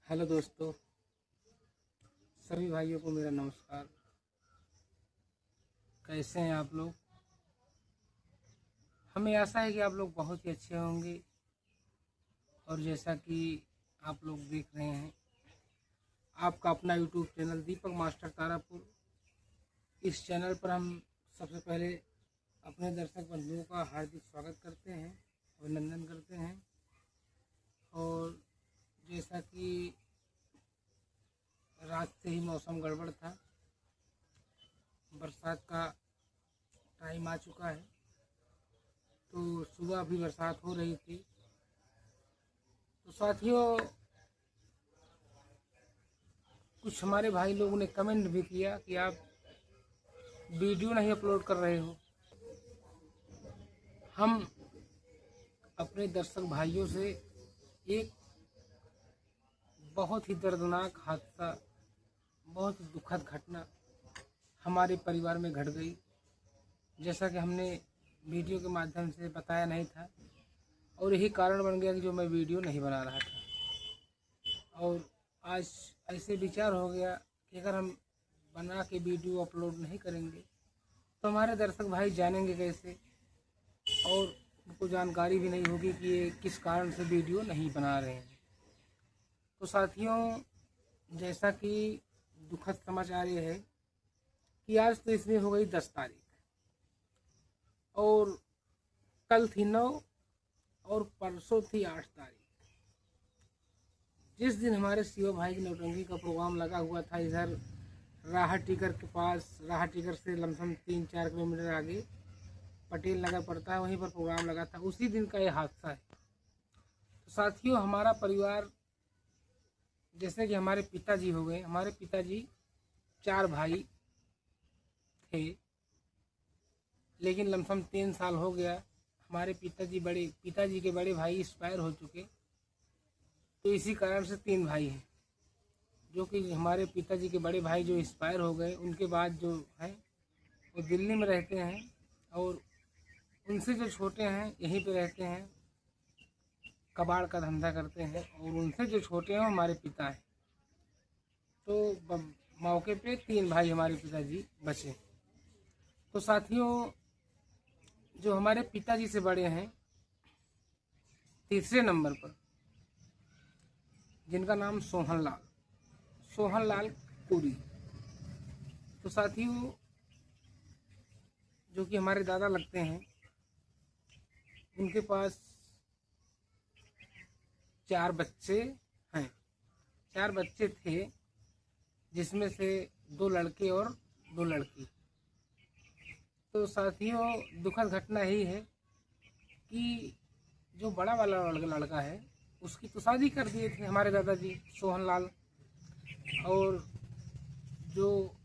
Hello दोस्तों, सभी भाइयों को मेरा नमस्कार। कैसे हैं आप लोग? हमें आशा है कि आप लोग बहुत ही अच्छे होंगे। और जैसा कि आप लोग देख रहे हैं, आपका अपना यूट्यूब चैनल दीपक मास्टर तारापुर। इस चैनल पर हम सबसे पहले अपने दर्शक बंधुओं का हार्दिक स्वागत करते हैं, अभिनंदन करते हैं। और जैसा कि रात से ही मौसम गड़बड़ था, बरसात का टाइम आ चुका है, तो सुबह भी बरसात हो रही थी। तो साथियों, कुछ हमारे भाई लोगों ने कमेंट भी किया कि आप वीडियो नहीं अपलोड कर रहे हो। हम अपने दर्शक भाइयों से एक बहुत ही दर्दनाक हादसा, बहुत ही दुखद घटना हमारे परिवार में घट गई, जैसा कि हमने वीडियो के माध्यम से बताया नहीं था। और यही कारण बन गया कि जो मैं वीडियो नहीं बना रहा था। और आज ऐसे विचार हो गया कि अगर हम बना के वीडियो अपलोड नहीं करेंगे तो हमारे दर्शक भाई जानेंगे कैसे, और उनको जानकारी भी नहीं होगी कि ये किस कारण से वीडियो नहीं बना रहे हैं। तो साथियों, जैसा कि दुखद समाचार ये है कि आज तो इसमें हो गई 10 तारीख और कल थी 9 और परसों थी 8 तारीख। जिस दिन हमारे शिव भाई की नौटंकी का प्रोग्राम लगा हुआ था इधर राहत टिकर के पास, राहत टिकर से लमसम 3-4 किलोमीटर आगे पटेल नगर पड़ता है, वहीं पर प्रोग्राम लगा था। उसी दिन का ये हादसा है। तो साथियों, हमारा परिवार, जैसे कि हमारे पिताजी हो गए, हमारे पिताजी 4 भाई थे, लेकिन लमसम 3 साल हो गया हमारे पिताजी के बड़े भाई एक्सपायर हो चुके। तो इसी कारण से 3 भाई हैं, जो कि हमारे पिताजी के बड़े भाई जो एक्सपायर हो गए, उनके बाद जो हैं वो दिल्ली में रहते हैं, और उनसे जो छोटे हैं यहीं पे रहते हैं, कबाड़ का धंधा करते हैं। और उनसे जो छोटे हैं वो हमारे पिता हैं। तो मौके पे 3 भाई हमारे पिताजी बचे। तो साथियों, जो हमारे पिताजी से बड़े हैं, तीसरे नंबर पर, जिनका नाम सोहन लाल पुरी। तो साथियों, जो कि हमारे दादा लगते हैं, उनके पास 4 बच्चे हैं, 4 बच्चे थे, जिसमें से 2 लड़के और 2 लड़की। तो साथियों, दुखद घटना ही है कि जो बड़ा वाला लड़का है उसकी तो शादी कर दिए थे हमारे दादाजी सोहनलाल। और जो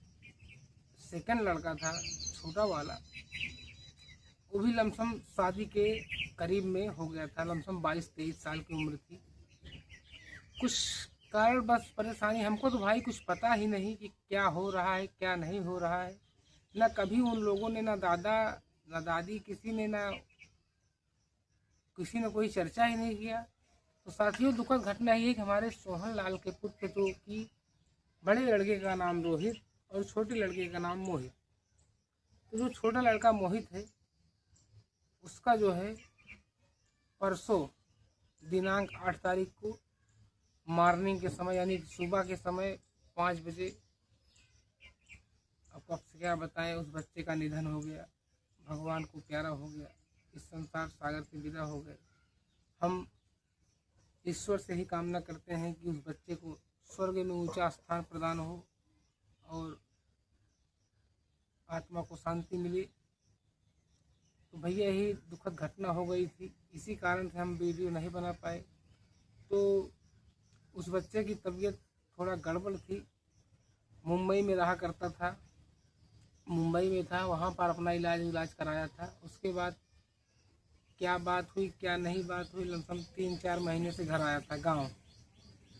सेकंड लड़का था, छोटा वाला, वो भी लमसम शादी के करीब में हो गया था, लमसम 22-23 साल की उम्र थी। कुछ कारण बस परेशानी, हमको तो भाई कुछ पता ही नहीं कि क्या हो रहा है क्या नहीं हो रहा है। ना कभी उन लोगों ने, ना दादा ना दादी, किसी ने कोई चर्चा ही नहीं किया। तो साथियों, दुखद घटना ये है कि हमारे सोहन लाल के पुत्र जो कि बड़े लड़के का नाम रोहित और छोटे लड़के का नाम मोहित। तो जो छोटा लड़का मोहित है, उसका जो है परसों दिनांक 8 तारीख को मॉर्निंग के समय, यानी सुबह के समय 5 बजे, आपको क्या बताएं, उस बच्चे का निधन हो गया। भगवान को प्यारा हो गया, इस संसार सागर से विदा हो गए। हम ईश्वर से ही कामना करते हैं कि उस बच्चे को स्वर्ग में ऊंचा स्थान प्रदान हो और आत्मा को शांति मिले। तो भैया, यही दुखद घटना हो गई थी, इसी कारण से हम वीडियो नहीं बना पाए। तो उस बच्चे की तबीयत थोड़ा गड़बड़ थी, मुंबई में रहा करता था, मुंबई में था, वहाँ पर अपना इलाज कराया था। उसके बाद क्या बात हुई क्या नहीं बात हुई, लमसम 3-4 महीने से घर आया था, गांव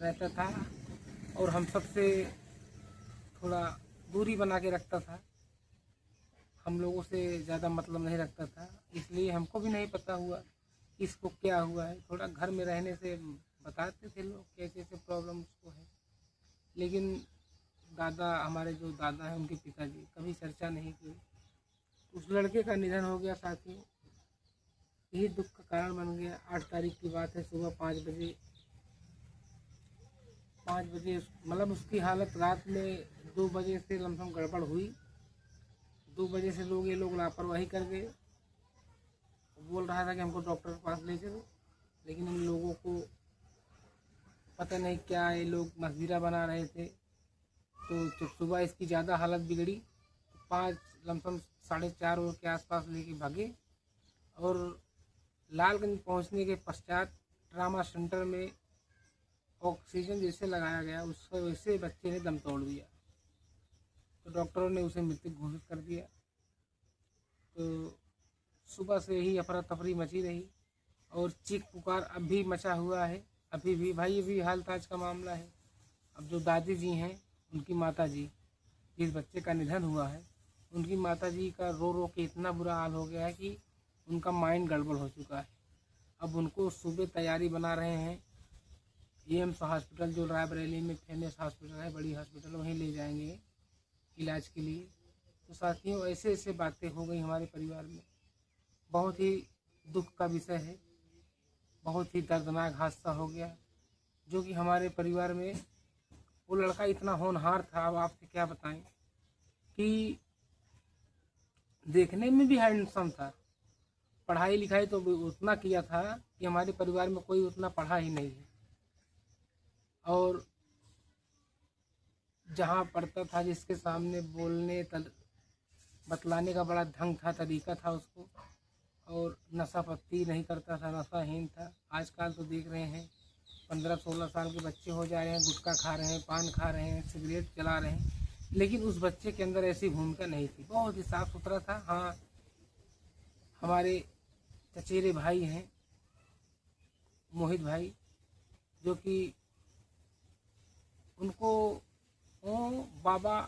रहता था और हम सबसे थोड़ा दूरी बना के रखता था, हम लोगों से ज़्यादा मतलब नहीं रखता था। इसलिए हमको भी नहीं पता हुआ इसको क्या हुआ है। थोड़ा घर में रहने से बताते थे लोग कैसे कैसे प्रॉब्लम उसको है। लेकिन दादा, हमारे जो दादा हैं उनके पिताजी कभी चर्चा नहीं की। उस लड़के का निधन हो गया साथियों, यही दुख का कारण बन गया। 8 तारीख की बात है, सुबह 5 बजे मतलब उसकी हालत रात में 2 बजे से लमसम गड़बड़ हुई। 2 बजे से ये लोग लापरवाही कर गए। बोल रहा था कि हमको डॉक्टर के पास ले चलो, लेकिन इन लोगों को पता नहीं क्या, ये लोग मसजीरा बना रहे थे। तो जब सुबह इसकी ज़्यादा हालत बिगड़ी तो 5 लमसम 4:30 के आसपास लेके भागे। और लालगंज पहुंचने के पश्चात ट्रामा सेंटर में ऑक्सीजन जैसे लगाया गया, उससे वैसे बच्चे ने दम तोड़ दिया। तो डॉक्टरों ने उसे मृतक घोषित कर दिया। तो सुबह से ही अफरा तफरी मची रही और चीख पुकार अब भी मचा हुआ है। अभी भी भाई, अभी हाल ताज का मामला है। अब जो दादी जी हैं, उनकी माता जी, जिस बच्चे का निधन हुआ है, उनकी माता जी का रो रो के इतना बुरा हाल हो गया है कि उनका माइंड गड़बड़ हो चुका है। अब उनको सुबह तैयारी बना रहे हैं, एम्स हॉस्पिटल जो रायबरेली में फेमस हॉस्पिटल है, बड़ी हॉस्पिटल, वहीं ले जाएंगे इलाज के लिए। तो साथियों, ऐसे ऐसे बातें हो गई हमारे परिवार में। बहुत ही दुख का विषय है, बहुत ही दर्दनाक हादसा हो गया जो कि हमारे परिवार में। वो लड़का इतना होनहार था, अब आपसे क्या बताएं, कि देखने में भी हैंडसम था। पढ़ाई लिखाई तो उतना किया था कि हमारे परिवार में कोई उतना पढ़ा ही नहीं है। और जहाँ पढ़ता था, जिसके सामने बोलने बतलाने का बड़ा ढंग था, तरीका था उसको। और नशा पत्ती नहीं करता था, नशाहीन था। आजकल तो देख रहे हैं 15-16 साल के बच्चे हो जा रहे हैं, गुटखा खा रहे हैं, पान खा रहे हैं, सिगरेट चला रहे हैं। लेकिन उस बच्चे के अंदर ऐसी भूमिका नहीं थी, बहुत ही साफ सुथरा था। हाँ, हमारे चचेरे भाई हैं मोहित भाई, जो कि उनको बाबा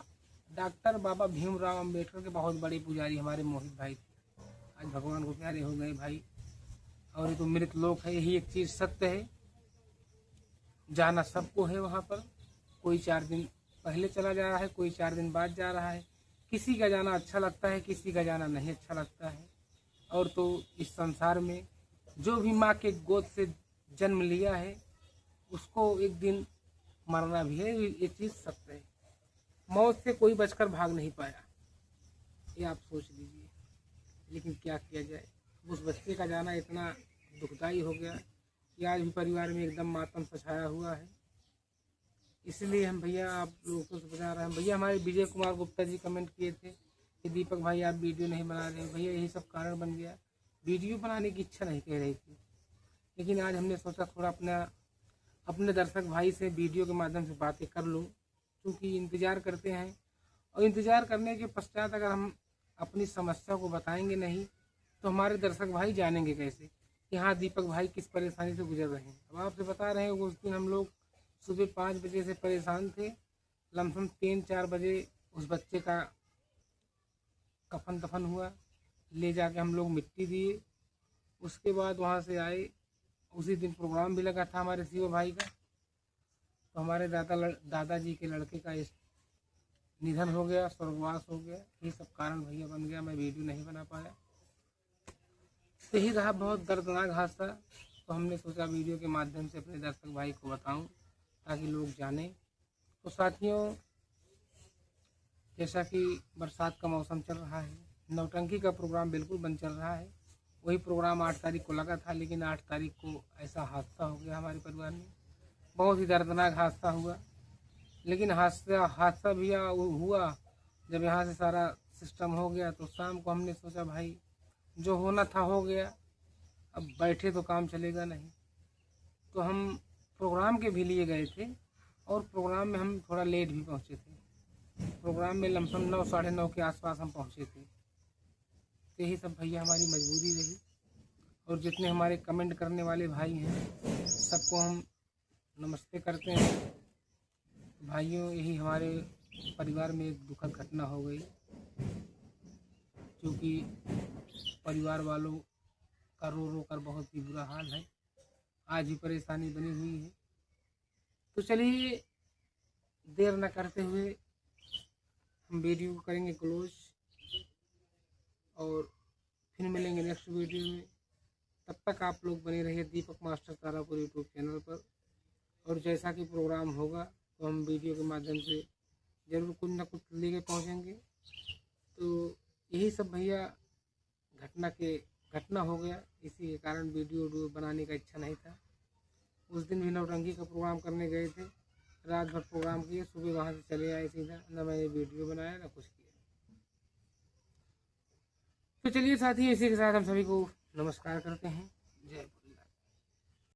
डॉक्टर बाबा भीमराव अम्बेडकर के बहुत बड़े पुजारी हमारे मोहित भाई थे। आज भगवान को प्यारे हो गए भाई, और ये तो मृत लोक है। यही एक चीज़ सत्य है, जाना सबको है वहाँ पर। कोई 4 दिन पहले चला जा रहा है, कोई 4 दिन बाद जा रहा है। किसी का जाना अच्छा लगता है, किसी का जाना नहीं अच्छा लगता है। और तो इस संसार में जो भी माँ के गोद से जन्म लिया है, उसको एक दिन मरना भी है, ये चीज़ सत्य है। मौत से कोई बचकर भाग नहीं पाया, ये आप सोच लीजिए। लेकिन क्या किया जाए, उस बच्चे का जाना इतना दुखदाई हो गया कि आज भी परिवार में एकदम मातम सा छाया हुआ है। इसलिए हम भैया आप लोगों को बता रहे हैं। भैया हमारे विजय कुमार गुप्ता जी कमेंट किए थे कि दीपक भाई आप वीडियो नहीं बना रहे। भैया यही सब कारण बन गया, वीडियो बनाने की इच्छा नहीं कह रही थी। लेकिन आज हमने सोचा थोड़ा अपने दर्शक भाई से वीडियो के माध्यम से बातें कर लूँ, क्योंकि इंतज़ार करते हैं। और इंतज़ार करने के पश्चात अगर हम अपनी समस्या को बताएंगे नहीं तो हमारे दर्शक भाई जानेंगे कैसे कि हाँ दीपक भाई किस परेशानी से गुजर रहे हैं। अब आपसे बता रहे हैं, उस दिन हम लोग सुबह 5 बजे से परेशान थे। लमसम 3-4 बजे उस बच्चे का कफन दफन हुआ, ले जाके हम लोग मिट्टी दिए। उसके बाद वहाँ से आए, उसी दिन प्रोग्राम भी लगा था हमारे शिव भाई का। तो हमारे दादाजी के लड़के का निधन हो गया, स्वर्गवास हो गया। ये सब कारण भैया बन गया, मैं वीडियो नहीं बना पाया। तो यही रहा बहुत दर्दनाक हादसा। तो हमने सोचा वीडियो के माध्यम से अपने दर्शक भाई को बताऊं ताकि लोग जानें। तो साथियों, जैसा कि बरसात का मौसम चल रहा है, नौटंकी का प्रोग्राम बिल्कुल बंद चल रहा है। वही प्रोग्राम 8 तारीख को लगा था, लेकिन 8 तारीख को ऐसा हादसा हो गया हमारे परिवार में। बहुत ही दर्दनाक हादसा हुआ। लेकिन हादसा भी हुआ जब यहाँ से सारा सिस्टम हो गया। तो शाम को हमने सोचा भाई जो होना था हो गया, अब बैठे तो काम चलेगा नहीं। तो हम प्रोग्राम के भी लिए गए थे और प्रोग्राम में हम थोड़ा लेट भी पहुँचे थे। प्रोग्राम में लमसम 9-9:30 के आसपास हम पहुँचे थे। तो यही सब भैया हमारी मजबूरी रही। और जितने हमारे कमेंट करने वाले भाई हैं सबको हम नमस्ते करते हैं। भाइयों, यही हमारे परिवार में एक दुखद घटना हो गई, क्योंकि परिवार वालों का रो रो कर बहुत ही बुरा हाल है। आज भी परेशानी बनी हुई है। तो चलिए देर न करते हुए हम वीडियो को करेंगे क्लोज और फिर मिलेंगे नेक्स्ट वीडियो में। तब तक आप लोग बने रहिए दीपक मास्टर तारापुर यूट्यूब चैनल पर, और जैसा कि प्रोग्राम होगा तो हम वीडियो के माध्यम से ज़रूर कुछ ना कुछ लेके पहुँचेंगे। तो यही सब भैया घटना हो गया, इसी के कारण वीडियो बनाने का इच्छा नहीं था। उस दिन भी नौटंकी का प्रोग्राम करने गए थे, रात भर प्रोग्राम किए, सुबह वहाँ से चले आए सीधा, न मैंने वीडियो बनाया ना कुछ किया। तो चलिए साथी, इसी के साथ हम सभी को नमस्कार करते हैं। जय